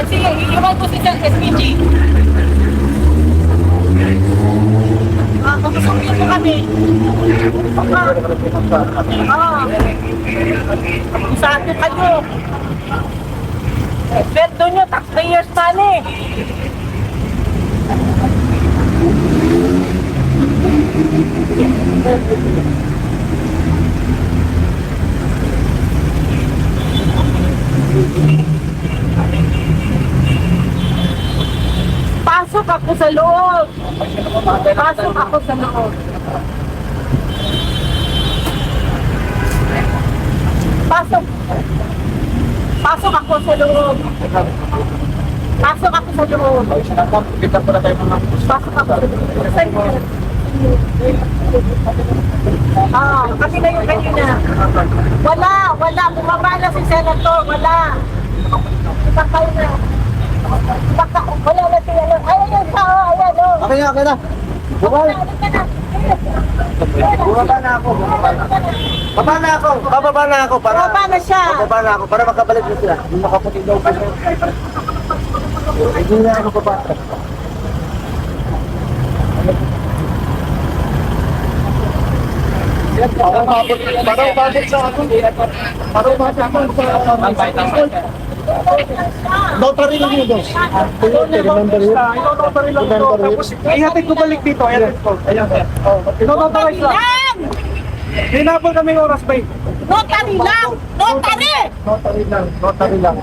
Sige, iiwan ko si Sir SPG. Kukusukin mo kami. Sa atin kayo. Sweldo nyo, taxpayers money. Pasok ako sa loob. Pasok ako sa loob. Pasok. Pasok ako sa loob. Pasok ako sa loob. Pasok ako. Kasi na yung kanina. Wala. Bumaba na si Senator. Wala. Sakay na. Wala na siya. Ayan yung tao. Ayan o. Okay na. Bukay. Bumaba na ako. Bababa na ako. Bumaba na siya. Bababa na ako para makabalik na sila. Hindi makaputin daw ko. Hindi na ako bababa. Parang umabot sa ako. Notary lang yun, boss. Remember yun? Ihatid ko balik dito, ihatid ko. Ayan. Notary lang! Hinabol kami oras ba? Notary lang! Notary! Notary lang.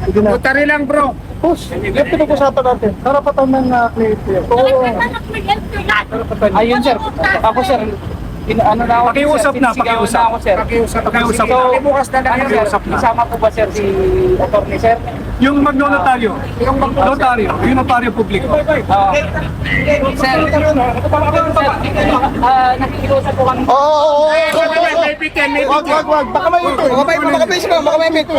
Sige na. Notary lang bro. Boss, yung pinag-usapan natin. Karapatan ng cliente. Ayun sir. Ako sir. Ano na ako? Pakiusap na ako sir. Pakiusap. So, bukas na lang sir. Isama po ba sir si attorney sir? Yung magnotaryo, yung notaryo publiko. Sir, nakikiusap po kami. Oo. Wag. Baka may ito. Baka may ito.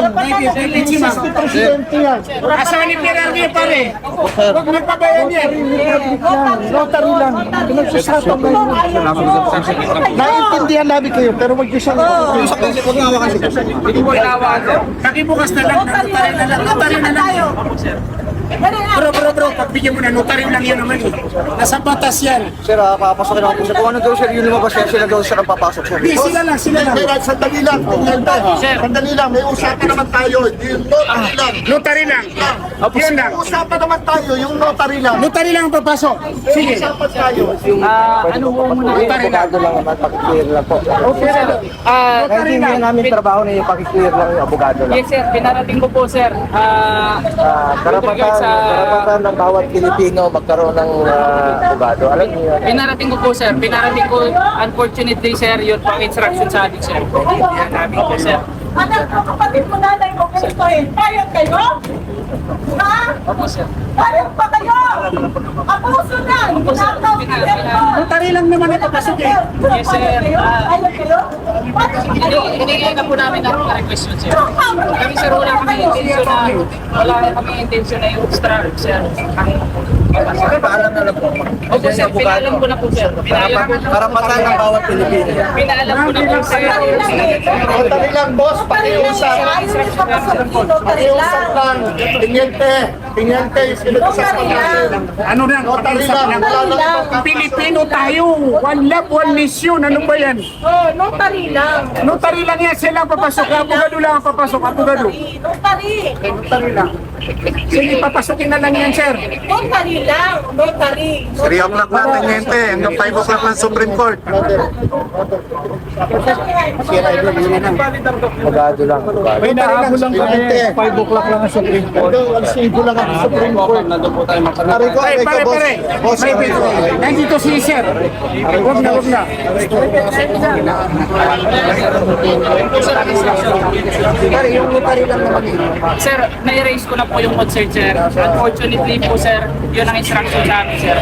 Presidente yan. Asawa ni Pirelli pare. Huwag magpabayan yan. Notary lang. Pinagsusapan na yun. Naiintindihan namin kayo, pero wag niyo siyang huwag nga hawakan siya. Hindi mo inawa sir. Nakibukas na lang, notary na lang. Bro, pagbigyan mo na, notary lang yan naman eh. Nasa batas yan. Sir, papasokin ako po siya. Kung ano daw sir, yun lumabas siya, sila daw siya ang papasok sir. Di, sila lang. Sandali lang, sandali lang, may usapan naman tayo, yung notary lang. Notary lang. Yun lang. Usapan naman tayo, yung notary lang. Notary lang ang papasok. Sige. Usapan tayo. Ano po muna? Abogado lang naman, pakiclear lang po. Okay sir. Hindi nga namin trabaho na yung pakiclear lang yung abogado lang. Yes sir, pinarating ko po sir. Karapatan ng bawat Pilipino magkaroon ng abogado. Alam niyo yan. Pinarating ko po sir. Pinarating ko, unfortunately sir, yun pang instruction sa adik sir. Yan namin po sir. Anak ko, kapatid mo nanay mo, ganito eh. Payag kayo? Ha? Opo sir. Payag pa kayo? Abuso na! Ginagaw Notary lang naman ito kasi eh. Yes sir. Payag kayo? Hinigay na po namin ang request yun sir. Kami sir, wala kami intention na yung strike sir. Paalam na lang po. Opo sir, pinaalam ko na po sir. Karapatan ng bawat Pilipino. Pinaalam ko na po sir. Notary lang, boss, pakiusap. Pakiusap lang. Tiniente, sinusasapan natin. Ano na? Notary lang, wala lang. Pilipino tayo. One love, one mission. Ano ba yan? Notary lang. Notary lang yan. Sila ang papasok. Abogado lang ang papasok. Abogado. Notary. Notary lang. Sige, papasukin na lang yan, sir. Notary lang. Notary. 3 o'clock na, tiniente. Hanggang 5 o'clock ng Supreme Court. Abogado lang. May nahabol lang kami. 5 o'clock lang ang Supreme Court. Alsigo lang ang Supreme Court. Pare. Boss, Nandito si sir. Huwag na. Sir, na-erase ko na po yung concern sir. Unfortunately po sir, yun ang instruction sa amin sir.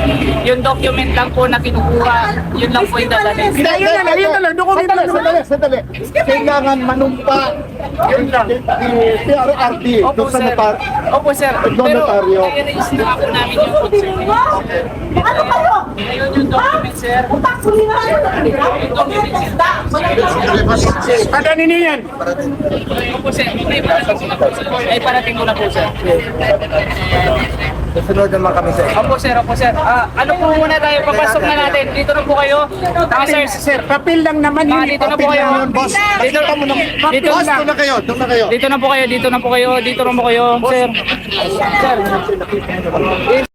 Yung document lang po na kinukuha, yun lang po yung dadalhin. Yun na lang. Dokumento lang. Sandali. Kailangan manumpa Yun lang. PRRT. Opo, Doon sa sir. notar. Opo, sir. Doon Pero notaryo. nai-raise na ako namin yung concern. Ano kayo? Ngayon yung document, sir. Utak ko nila yun. Kada niniyan. Opo, sir. May parating ko na po, sir. May parating ko na po, sir. Susunod naman kami sir. Opo, sir. Opo, sir. Ano po muna tayo? Papasok na natin. Dito na po kayo. Sir. Sir, papel lang naman yun. Dito na po Papel kayo. lang yun, boss. Dito, Pakita mo lang. dito, Boss, doon na kayo. Doon na kayo. dito na po kayo. Dito na po kayo. Dito na po kayo, sir. Sir.